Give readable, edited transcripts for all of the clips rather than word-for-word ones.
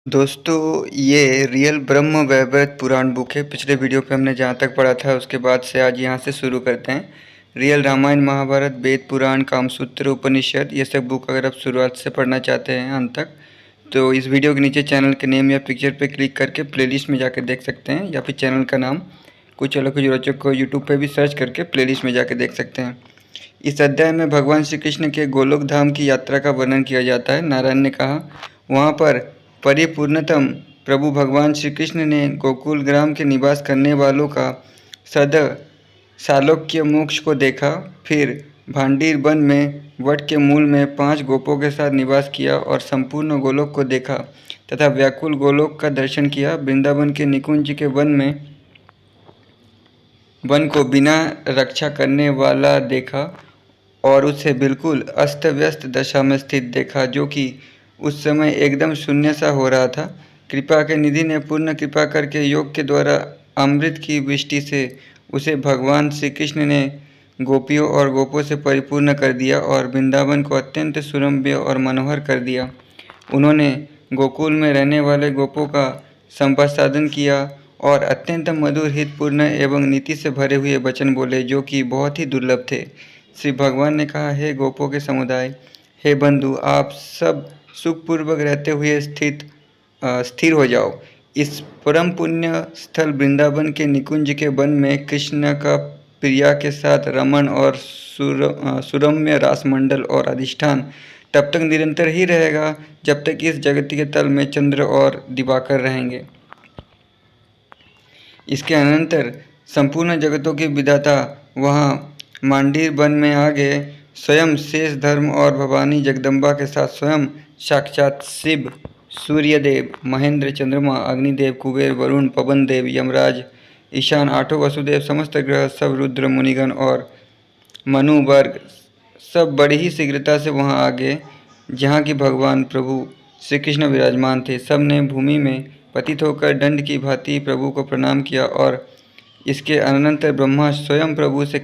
दोस्तों, ये रियल ब्रह्म वैवर्त पुराण बुक है। पिछले वीडियो पे हमने जहाँ तक पढ़ा था उसके बाद से आज यहाँ से शुरू करते हैं। रियल रामायण, महाभारत, वेद पुराण, कामसूत्र, उपनिषद, ये सब बुक अगर आप शुरुआत से पढ़ना चाहते हैं अंत तक, तो इस वीडियो के नीचे चैनल के नेम या पिक्चर पे क्लिक करके प्लेलिस्ट में जाकर देख सकते हैं, या फिर चैनल का नाम कुछ अलग कुछ रोचक को यूट्यूब पर भी सर्च करके प्लेलिस्ट में जाकर देख सकते हैं। इस अध्याय में भगवान श्री कृष्ण के गोलोक धाम की यात्रा का वर्णन किया जाता है। नारायण ने कहा, वहाँ पर परिपूर्णतम प्रभु भगवान श्री कृष्ण ने गोकुल ग्राम के निवास करने वालों का सदा सालोक्य मोक्ष को देखा। फिर भांडीर वन में वट के मूल में 5 गोपों के साथ निवास किया और संपूर्ण गोलोक को देखा तथा व्याकुल गोलोक का दर्शन किया। वृंदावन के निकुंज के वन को बिना रक्षा करने वाला देखा और उसे बिल्कुल अस्त व्यस्त दशा में स्थित देखा, जो कि उस समय एकदम शून्य सा हो रहा था। कृपा के निधि ने पूर्ण कृपा करके योग के द्वारा अमृत की वृष्टि से उसे भगवान श्री कृष्ण ने गोपियों और गोपों से परिपूर्ण कर दिया और वृंदावन को अत्यंत सुरम्य और मनोहर कर दिया। उन्होंने गोकुल में रहने वाले गोपों का संप्रसादन किया और अत्यंत मधुर, हितपूर्ण एवं नीति से भरे हुए वचन बोले, जो कि बहुत ही दुर्लभ थे। श्री भगवान ने कहा, हे गोपों के समुदाय, हे बंधु, आप सब सुखपूर्वक रहते हुए स्थिर हो जाओ। इस परम पुण्य स्थल वृंदावन के निकुंज के वन में कृष्ण का प्रिया के साथ रमन और सुरम्य रासमंडल और अधिष्ठान तब तक निरंतर ही रहेगा जब तक इस जगत के तल में चंद्र और दिवाकर रहेंगे। इसके अनंतर संपूर्ण जगतों के विधाता वहाँ मांडीर वन में आ गए। स्वयं शेष धर्म और भवानी जगदम्बा के साथ स्वयं साक्षात शिव, सूर्यदेव, महेंद्र, चंद्रमा, अग्निदेव, कुबेर, वरुण, पवन देव, यमराज, ईशान, 8 वसुदेव, समस्त ग्रह, सब रुद्र मुनिगण और मनु वर्ग सब बड़ी ही शीघ्रता से वहां आ गए जहाँ की भगवान प्रभु श्री कृष्ण विराजमान थे। सब ने भूमि में पतित होकर दंड की भांति प्रभु को प्रणाम किया और इसके अनंतर ब्रह्मा स्वयं प्रभु से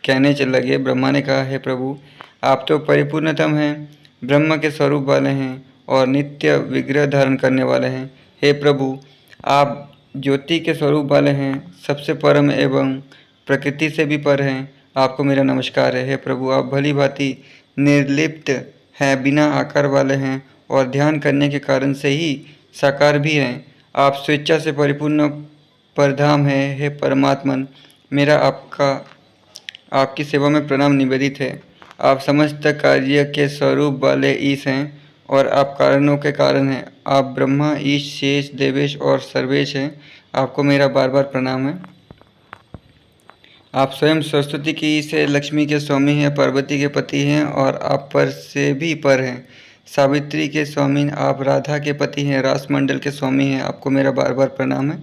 कहने चल लगे। ब्रह्मा ने कहा, हे प्रभु, आप तो परिपूर्णतम हैं, ब्रह्म के स्वरूप वाले हैं और नित्य विग्रह धारण करने वाले हैं। हे प्रभु, आप ज्योति के स्वरूप वाले हैं, सबसे परम एवं प्रकृति से भी पर हैं। आपको मेरा नमस्कार है। हे प्रभु, आप भली भांति निर्लिप्त हैं, बिना आकार वाले हैं और ध्यान करने के कारण से ही साकार भी हैं। आप स्वेच्छा से परिपूर्ण परधाम है। हे परमात्मन, मेरा आपकी सेवा में प्रणाम निवेदित है। आप समस्त कार्य के स्वरूप वाले ईश हैं और आप कारणों के कारण हैं। आप ब्रह्मा, ईश, शेष, देवेश और सर्वेश हैं। आपको मेरा बार बार प्रणाम है। आप स्वयं सरस्वती की ईश है, लक्ष्मी के स्वामी हैं, पार्वती के पति हैं और आप पर से भी पर हैं। सावित्री के स्वामी आप, राधा के पति हैं, रासमंडल के स्वामी हैं। आपको मेरा बार बार प्रणाम है।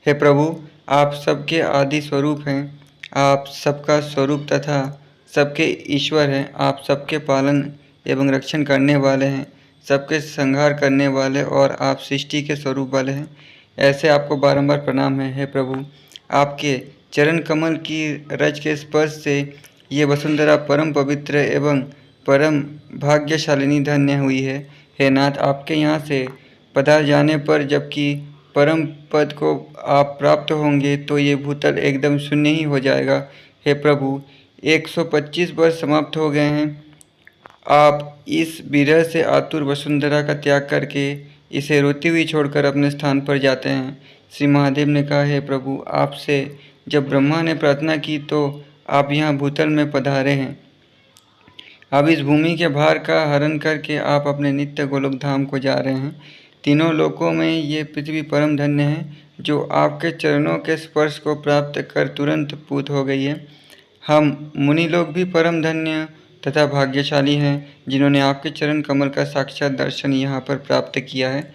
हे प्रभु, आप सबके आदि स्वरूप हैं, आप सबका स्वरूप तथा सबके ईश्वर हैं। आप सबके पालन एवं रक्षण करने वाले हैं, सबके संहार करने वाले और आप सृष्टि के स्वरूप वाले हैं। ऐसे आपको बारंबार प्रणाम है। हे प्रभु, आपके चरण कमल की रज के स्पर्श से ये वसुंधरा परम पवित्र एवं परम भाग्यशालिनी धन्य हुई है। हे नाथ, आपके यहाँ से पधार जाने पर जबकि परम पद को आप प्राप्त होंगे तो ये भूतल एकदम शून्य ही हो जाएगा। हे प्रभु, 125 वर्ष समाप्त हो गए हैं। आप इस विरह से आतुर वसुंधरा का त्याग करके इसे रोती हुई छोड़कर अपने स्थान पर जाते हैं। श्री महादेव ने कहा, हे प्रभु, आपसे जब ब्रह्मा ने प्रार्थना की तो आप यहाँ भूतल में पधारे हैं। अब इस भूमि के भार का हरण करके आप अपने नित्य गोलोक धाम को जा रहे हैं। तीनों लोकों में ये पृथ्वी परम धन्य है, जो आपके चरणों के स्पर्श को प्राप्त कर तुरंत पूत हो गई है। हम मुनि लोग भी परम धन्य तथा भाग्यशाली हैं, जिन्होंने आपके चरण कमल का साक्षात दर्शन यहाँ पर प्राप्त किया है।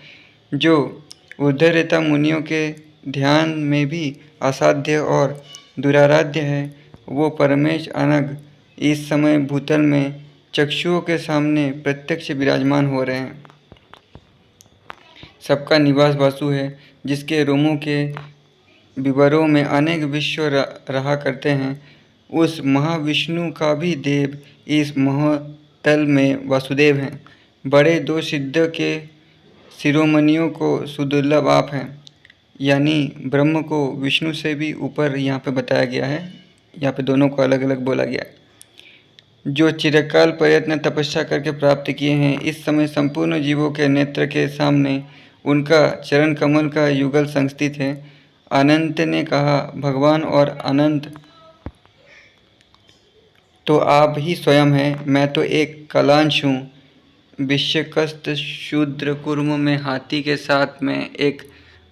जो ऊर्ध्वरेता मुनियों के ध्यान में भी असाध्य और दुराराध्य है, वो परमेश अनग इस समय भूतल में चक्षुओं के सामने प्रत्यक्ष विराजमान हो रहे हैं। सबका निवास वासु है, जिसके रोमों के विवरों में अनेक विश्व रहा करते हैं। उस महाविष्णु का भी देव इस महातल में वासुदेव हैं। बड़े 2 शिरोमणियों को सुदुर्लभ आप हैं, यानी ब्रह्म को विष्णु से भी ऊपर यहाँ पे बताया गया है। यहाँ पे दोनों को अलग अलग बोला गया है। जो चिरकाल प्रयत्न तपस्या करके प्राप्त किए हैं, इस समय संपूर्ण जीवों के नेत्र के सामने उनका चरण कमल का युगल संस्थित है। अनंत ने कहा, भगवान और अनंत तो आप ही स्वयं हैं, मैं तो एक कलांश हूँ। विश्वकस्त शूद्र कुर्म में हाथी के साथ में एक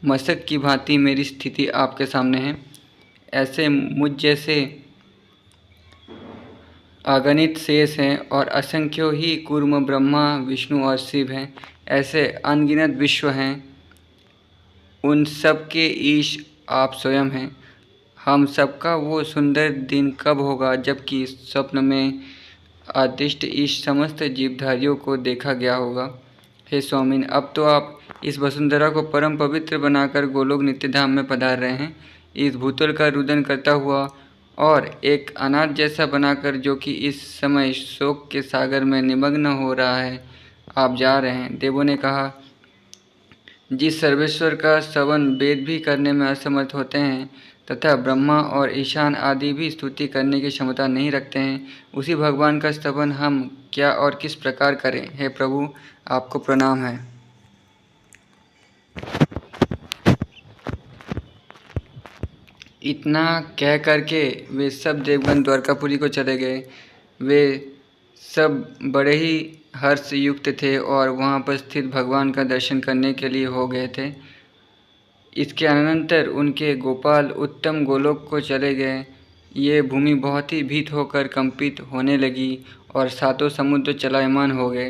मशक की भांति मेरी स्थिति आपके सामने है। ऐसे मुझ जैसे अगणित शेष हैं और असंख्यों ही कूर्म ब्रह्मा विष्णु और शिव हैं। ऐसे अनगिनत विश्व हैं, उन सब के ईश आप स्वयं हैं। हम सबका वो सुंदर दिन कब होगा जबकि स्वप्न में आदिष्ट ईश समस्त जीवधारियों को देखा गया होगा। हे स्वामिन, अब तो आप इस वसुंधरा को परम पवित्र बनाकर गोलोक नित्यधाम में पधार रहे हैं। इस भूतल का रुदन करता हुआ और एक अनाथ जैसा बनाकर, जो कि इस समय शोक के सागर में निमग्न हो रहा है, आप जा रहे हैं। देवों ने कहा, जिस सर्वेश्वर का स्तवन वेद भी करने में असमर्थ होते हैं तथा ब्रह्मा और ईशान आदि भी स्तुति करने की क्षमता नहीं रखते हैं, उसी भगवान का स्तवन हम क्या और किस प्रकार करें। हे प्रभु, आपको प्रणाम है। इतना कह करके वे सब देवगण द्वारकापुरी को चले गए। वे सब बड़े ही हर्ष युक्त थे और वहाँ पर स्थित भगवान का दर्शन करने के लिए हो गए थे। इसके अनंतर उनके गोपाल उत्तम गोलोक को चले गए। ये भूमि बहुत ही भीत होकर कंपित होने लगी और सातों समुद्र चलायमान हो गए।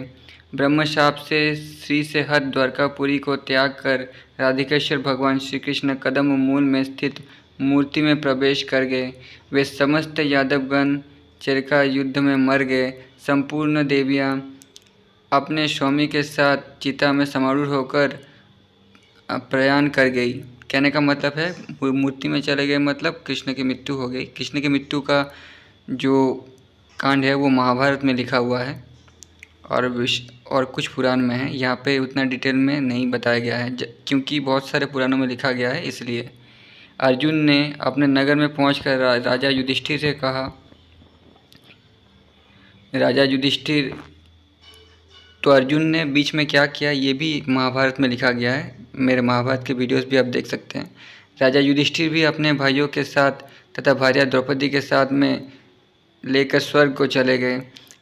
ब्रह्मशाप से श्री से हत द्वारकापुरी को त्याग कर राधिकेश्वर भगवान श्री कृष्ण कदम मूल में स्थित मूर्ति में प्रवेश कर गए। वे समस्त यादवगण चिरका युद्ध में मर गए। संपूर्ण देवियाँ अपने स्वामी के साथ चिता में समारूढ़ होकर प्रयाण कर गई। कहने का मतलब है, मूर्ति में चले गए मतलब कृष्ण की मृत्यु हो गई। कृष्ण की मृत्यु का जो कांड है वो महाभारत में लिखा हुआ है और कुछ पुराण में है। यहाँ पे उतना डिटेल में नहीं बताया गया है क्योंकि बहुत सारे पुराणों में लिखा गया है। इसलिए अर्जुन ने अपने नगर में पहुंचकर राजा युधिष्ठिर से कहा, राजा युधिष्ठिर, तो अर्जुन ने बीच में क्या किया ये भी महाभारत में लिखा गया है। मेरे महाभारत के वीडियोस भी आप देख सकते हैं। राजा युधिष्ठिर भी अपने भाइयों के साथ तथा भार्या द्रौपदी के साथ में लेकर स्वर्ग को चले गए।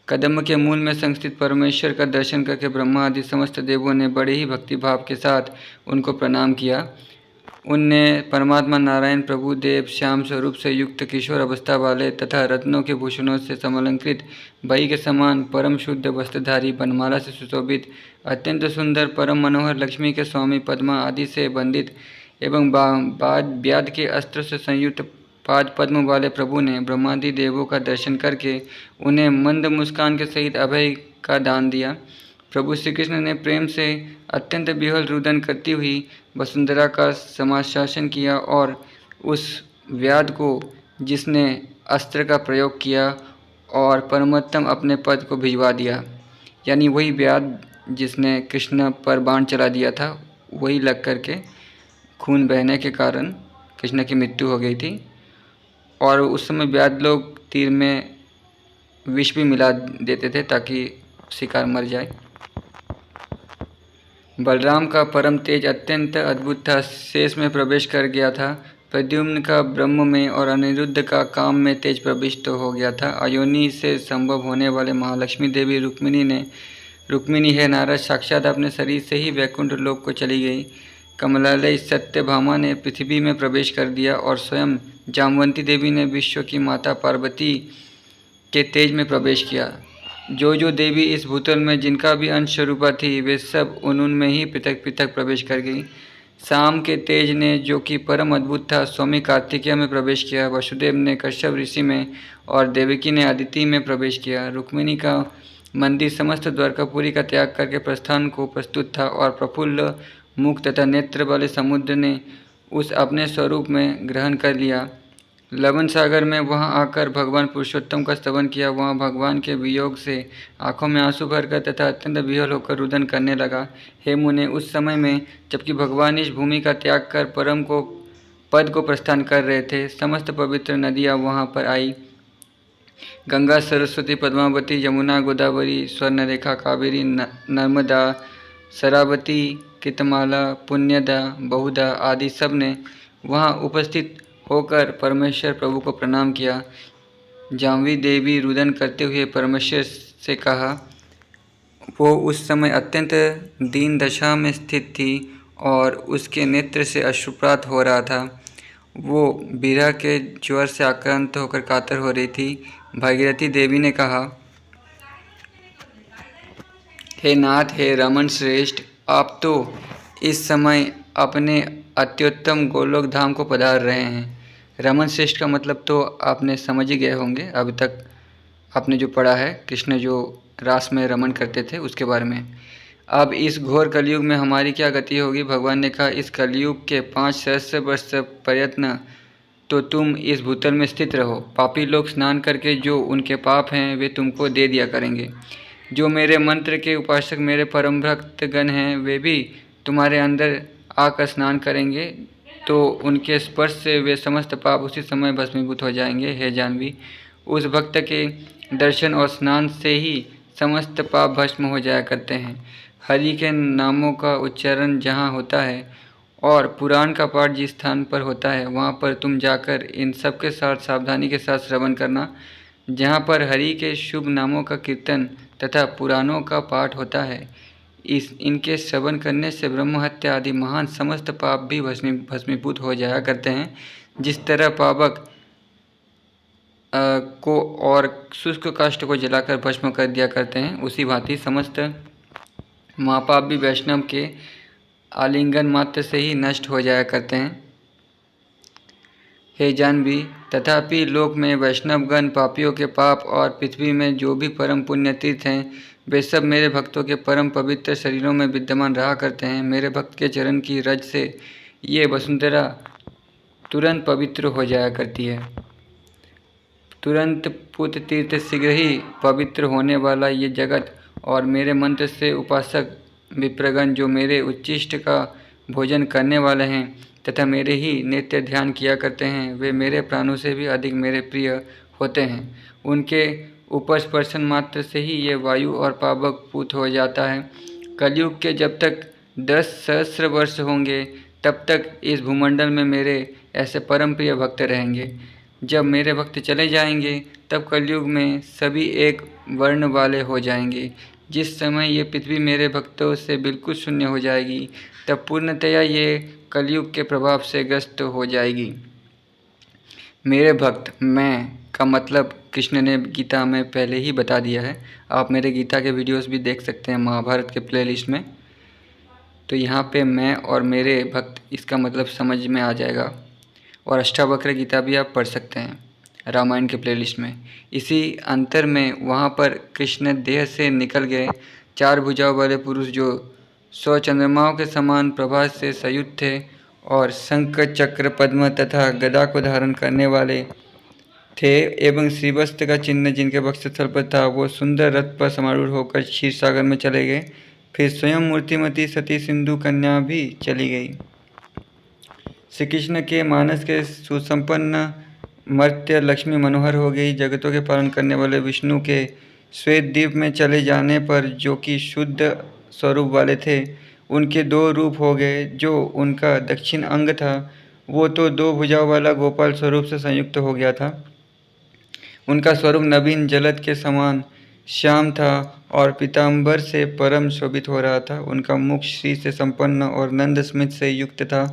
कदम के मूल में संस्थित परमेश्वर का दर्शन करके ब्रह्मा आदि समस्त देवों ने बड़े ही भक्तिभाव के साथ उनको प्रणाम किया। उनने परमात्मा नारायण प्रभु देव श्याम स्वरूप से युक्त किशोर अवस्था वाले तथा रत्नों के भूषणों से समलंकृत बही के समान परम शुद्ध वस्त्रधारी बनमाला से सुशोभित अत्यंत सुंदर परम मनोहर लक्ष्मी के स्वामी पद्मा आदि से बंदित एवं व्याध के अस्त्र से संयुक्त पाद पद्म वाले प्रभु ने ब्रह्मादि देवों का दर्शन करके उन्हें मंद मुस्कान के सहित अभय का दान दिया। प्रभु श्री कृष्ण ने प्रेम से अत्यंत विह्वल रुदन करती हुई वसुंधरा का समाशासन किया और उस व्याध को जिसने अस्त्र का प्रयोग किया और परमोत्तम अपने पद को भिजवा दिया, यानी वही व्याध जिसने कृष्ण पर बाण चला दिया था, वही लग करके खून बहने के कारण कृष्ण की मृत्यु हो गई थी। और उस समय व्याध लोग तीर में विष भी मिला देते थे ताकि शिकार मर जाए। बलराम का परम तेज अत्यंत अद्भुत था, शेष में प्रवेश कर गया था। प्रद्युम्न का ब्रह्म में और अनिरुद्ध का काम में तेज प्रविष्ट हो गया था। अयोनि से संभव होने वाले महालक्ष्मी देवी रुक्मिणी है नारद, साक्षात अपने शरीर से ही वैकुंठ लोक को चली गई। कमलालय सत्यभामा ने पृथ्वी में प्रवेश कर दिया और स्वयं जामवंती देवी ने विश्व की माता पार्वती के तेज में प्रवेश किया। जो देवी इस भूतल में जिनका भी अंश स्वरूपा थी, वे सब उनमें ही पृथक पृथक प्रवेश कर गई। शाम के तेज ने, जो कि परम अद्भुत था, स्वामी कार्तिकेय में प्रवेश किया। वसुदेव ने कश्यप ऋषि में और देवकी ने अदिति में प्रवेश किया। रुक्मिणी का मंदिर समस्त द्वारकापुरी का त्याग करके प्रस्थान को प्रस्तुत था और प्रफुल्ल मुख तथा नेत्र वाले समुद्र ने उस अपने स्वरूप में ग्रहण कर लिया। लवन सागर में वहां आकर भगवान पुरुषोत्तम का स्तवन किया। वहां भगवान के वियोग से आंखों में आंसू भरकर तथा अत्यंत विह्वल होकर रुदन करने लगा। हे मुने, उस समय में जबकि भगवान इस भूमि का त्याग कर परम को पद को प्रस्थान कर रहे थे, समस्त पवित्र नदियां वहां पर आई। गंगा, सरस्वती, पद्मावती, यमुना, गोदावरी, स्वर्णरेखा, कावेरी, नर्मदा, शरावती, कृतमाला, पुण्यदा, बहुदा आदि सब ने वहाँ उपस्थित होकर परमेश्वर प्रभु को प्रणाम किया। जाह्नवी देवी रुदन करते हुए परमेश्वर से कहा। वो उस समय अत्यंत दीन दशा में स्थित थी और उसके नेत्र से अश्रुपात हो रहा था। वो विरह के ज्वर से आक्रांत होकर कातर हो रही थी। भागीरथी देवी ने कहा, हे नाथ, हे रमन श्रेष्ठ, आप तो इस समय अपने अत्युत्तम गोलोक धाम को पधार रहे हैं। रमन श्रेष्ठ का मतलब तो आपने समझ ही गए होंगे। अभी तक आपने जो पढ़ा है, कृष्ण जो रास में रमन करते थे उसके बारे में। अब इस घोर कलयुग में हमारी क्या गति होगी? भगवान ने कहा, इस कलयुग के 5 सहस्र वर्ष प्रयत्न तो तुम इस भूतल में स्थित रहो। पापी लोग स्नान करके जो उनके पाप हैं वे तुमको दे दिया करेंगे। जो मेरे मंत्र के उपासक, मेरे परम भक्तगण हैं, वे भी तुम्हारे अंदर आकर स्नान करेंगे तो उनके स्पर्श से वे समस्त पाप उसी समय भस्मीभूत हो जाएंगे। हे जाह्नवी, उस भक्त के दर्शन और स्नान से ही समस्त पाप भस्म हो जाया करते हैं। हरि के नामों का उच्चारण जहाँ होता है और पुराण का पाठ जिस स्थान पर होता है, वहाँ पर तुम जाकर इन सब के साथ सावधानी के साथ श्रवण करना। जहाँ पर हरि के शुभ नामों का कीर्तन तथा पुराणों का पाठ होता है, इनके श्रवण करने से ब्रह्म हत्या आदि महान समस्त पाप भी भस्मीभूत हो जाया करते हैं। जिस तरह पावक को और शुष्क काष्ठ को जलाकर भस्म कर दिया करते हैं, उसी भांति समस्त महापाप भी वैष्णव के आलिंगन मात्र से ही नष्ट हो जाया करते हैं। हे जाह्नवी, तथापि लोक में वैष्णवगण पापियों के पाप और पृथ्वी में जो भी परम पुण्य तीर्थ हैं, वे सब मेरे भक्तों के परम पवित्र शरीरों में विद्यमान रहा करते हैं। मेरे भक्त के चरण की रज से ये वसुंधरा तुरंत पवित्र हो जाया करती है। तुरंत पुत्र तीर्थ शीघ्र ही पवित्र होने वाला ये जगत और मेरे मंत्र से उपासक विप्रगण जो मेरे उच्चिष्ट का भोजन करने वाले हैं तथा मेरे ही नित्य ध्यान किया करते हैं, वे मेरे प्राणों से भी अधिक मेरे प्रिय होते हैं। उनके ऊपर स्पर्शन मात्र से ही ये वायु और पावक पूत हो जाता है। कलयुग के जब तक 10 सहस्र वर्ष होंगे, तब तक इस भूमंडल में मेरे ऐसे परम प्रिय भक्त रहेंगे। जब मेरे भक्त चले जाएंगे, तब कलयुग में सभी एक वर्ण वाले हो जाएंगे। जिस समय ये पृथ्वी मेरे भक्तों से बिल्कुल शून्य हो जाएगी, तब पूर्णतया ये कलयुग के प्रभाव से ग्रस्त हो जाएगी। मेरे भक्त, मैं का मतलब कृष्ण ने गीता में पहले ही बता दिया है। आप मेरे गीता के वीडियोस भी देख सकते हैं महाभारत के प्लेलिस्ट में। तो यहाँ पे मैं और मेरे भक्त, इसका मतलब समझ में आ जाएगा। और अष्टावक्र गीता भी आप पढ़ सकते हैं रामायण के प्लेलिस्ट में। इसी अंतर में वहाँ पर कृष्ण देह से निकल गए 4 भुजाओं वाले पुरुष जो 100 चंद्रमाओं के समान प्रभा से संयुक्त थे और शंख, चक्र, पद्म तथा गदा को धारण करने वाले थे एवं श्रीवस्त्र का चिन्ह जिनके वक्षस्थल पर था, वो सुंदर रथ पर समारूढ़ होकर क्षीर सागर में चले गए। फिर स्वयं मूर्तिमती सती सिंधु कन्या भी चली गई। श्री कृष्ण के मानस के सुसंपन्न मर्त्य लक्ष्मी मनोहर हो गई। जगतों के पालन करने वाले विष्णु के श्वेत द्वीप में चले जाने पर, जो कि शुद्ध स्वरूप वाले थे, उनके 2 रूप हो गए। जो उनका दक्षिण अंग था, वो तो 2 भुजाओं वाला गोपाल स्वरूप से संयुक्त हो गया था। उनका स्वरूप नवीन जलद के समान श्याम था और पीताम्बर से परम शोभित हो रहा था। उनका मुख श्री से संपन्न और नंद स्मित से युक्त था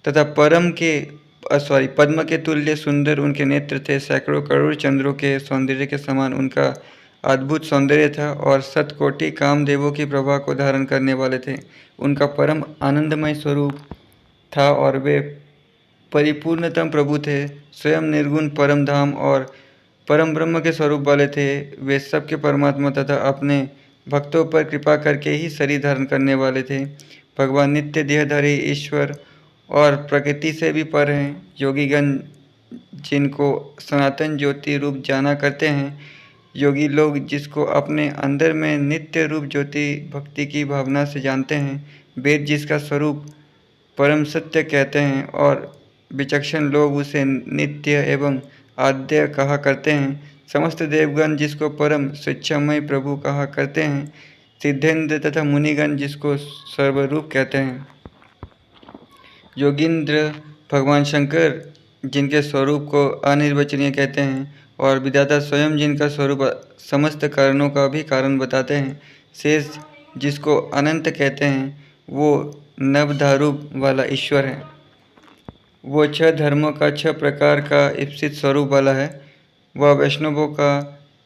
तथा पद्म के तुल्य सुंदर उनके नेत्र थे। सैकड़ों करोड़ चंद्रों के सौंदर्य के समान उनका अद्भुत सौंदर्य था और शतकोटि कामदेवों की प्रभा को धारण करने वाले थे। उनका परम आनंदमय स्वरूप था और वे परिपूर्णतम प्रभु थे। स्वयं निर्गुण परम धाम और परम ब्रह्म के स्वरूप वाले थे। वे सबके परमात्मा तथा अपने भक्तों पर कृपा करके ही शरीर धारण करने वाले थे। भगवान नित्य देहधारी ईश्वर और प्रकृति से भी पर हैं। योगीगण जिनको सनातन ज्योति रूप जाना करते हैं, योगी लोग जिसको अपने अंदर में नित्य रूप ज्योति भक्ति की भावना से जानते हैं, वेद जिसका स्वरूप परम सत्य कहते हैं और विचक्षण लोग उसे नित्य एवं आद्य कहा करते हैं, समस्त देवगण जिसको परम स्वेच्छामय प्रभु कहा करते हैं, सिद्धेंद्र तथा मुनिगण जिसको सर्वरूप कहते हैं, योगींद्र भगवान शंकर जिनके स्वरूप को अनिर्वचनीय कहते हैं और विधाता स्वयं जिनका स्वरूप समस्त कारणों का भी कारण बताते हैं, शेष जिसको अनंत कहते हैं, वो नवधारूप वाला ईश्वर है। वो 6 धर्मों का 6 प्रकार का ईप्सित स्वरूप वाला है। वह वैष्णवों का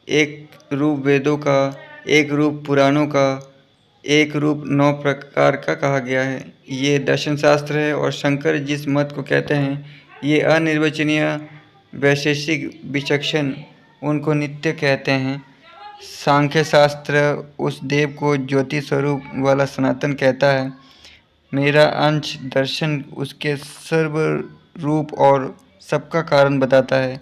एक रूप, वेदों का एक रूप, पुराणों का एक रूप, 9 प्रकार का कहा गया है। ये दर्शन शास्त्र है और शंकर जिस मत को कहते हैं, ये अनिर्वचनीय वैशेषिक विचक्षण उनको नित्य कहते हैं। सांख्य शास्त्र उस देव को ज्योति स्वरूप वाला सनातन कहता है। मेरा अंश दर्शन उसके सर्व रूप और सबका कारण बताता है।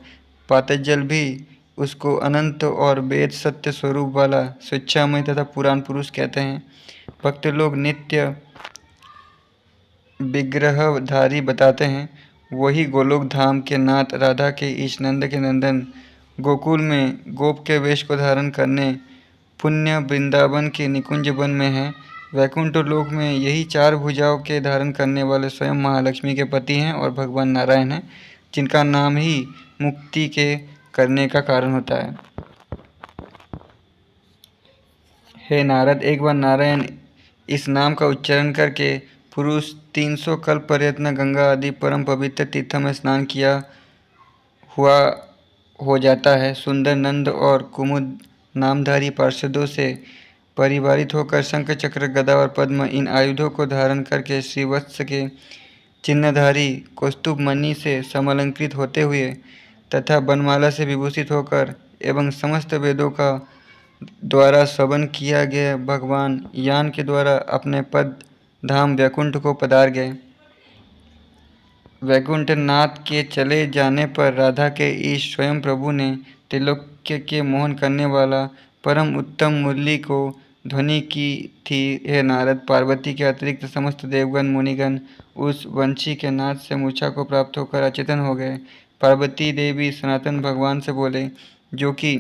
पातंजल भी उसको अनंत और वेद सत्य स्वरूप वाला स्वेच्छामय तथा पुराण पुरुष कहते हैं। भक्त लोग नित्य विग्रहधारी बताते हैं। वही गोलोक धाम के नाथ, राधा के ईश, नंद के नंदन, गोकुल में गोप के वेश को धारण करने पुण्य वृंदावन के निकुंज वन में हैं। वैकुंठ लोक में यही 4 भुजाओं के धारण करने वाले स्वयं महालक्ष्मी के पति हैं और भगवान नारायण हैं, जिनका नाम ही मुक्ति के करने का कारण होता है। हे नारद, एक बार नारायण इस नाम का उच्चारण करके पुरुष 300 कल्प पर्यंत गंगा आदि परम पवित्र तीर्थों में स्नान किया हुआ हो जाता है। सुंदर नंद और कुमुद नामधारी पार्षदों से परिवारित होकर शंख, चक्र, गदा और पद्म इन आयुधों को धारण करके श्रीवत्स के चिन्हधारी कौस्तुभ मणि से समलंकृत होते हुए तथा बनमाला से विभूषित होकर एवं समस्त वेदों का द्वारा श्रवण किया गया भगवान यान के द्वारा अपने पद धाम वैकुंठ को पधार गए। वैकुंठ नाथ के चले जाने पर राधा के ईश स्वयं प्रभु ने त्रिलोक्य के मोहन करने वाला परम उत्तम मुरली को ध्वनि की थी। हे नारद, पार्वती के अतिरिक्त समस्त देवगण मुनिगण उस वंशी के नाद से मूर्छा को प्राप्त होकर अचेतन हो गए। पार्वती देवी सनातन भगवान से बोले, जो कि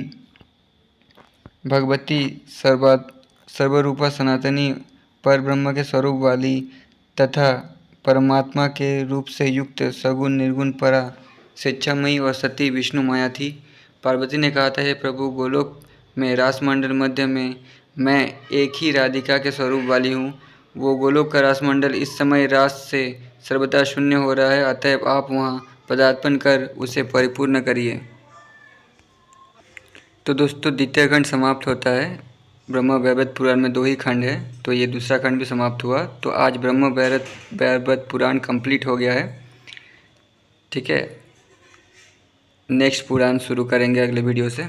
भगवती सर्वरूपा सनातनी पर ब्रह्म के स्वरूप वाली तथा परमात्मा के रूप से युक्त सगुण निर्गुण परा स्वेच्छामयी और सती विष्णु माया थी। पार्वती ने कहा था, हे प्रभु, गोलोक में रासमंडल मध्य में मैं एक ही राधिका के स्वरूप वाली हूँ। वो गोलोक का रासमंडल इस समय रास से सर्वथा शून्य हो रहा है, अतएव आप वहाँ पदार्पण कर उसे परिपूर्ण करिए। तो दोस्तों, द्वितीय खंड समाप्त होता है। ब्रह्म वैवर्त पुराण में 2 ही खंड है, तो ये दूसरा खंड भी समाप्त हुआ। तो आज ब्रह्म वैवर्त पुराण कंप्लीट हो गया है। ठीक है, नेक्स्ट पुराण शुरू करेंगे अगले वीडियो से।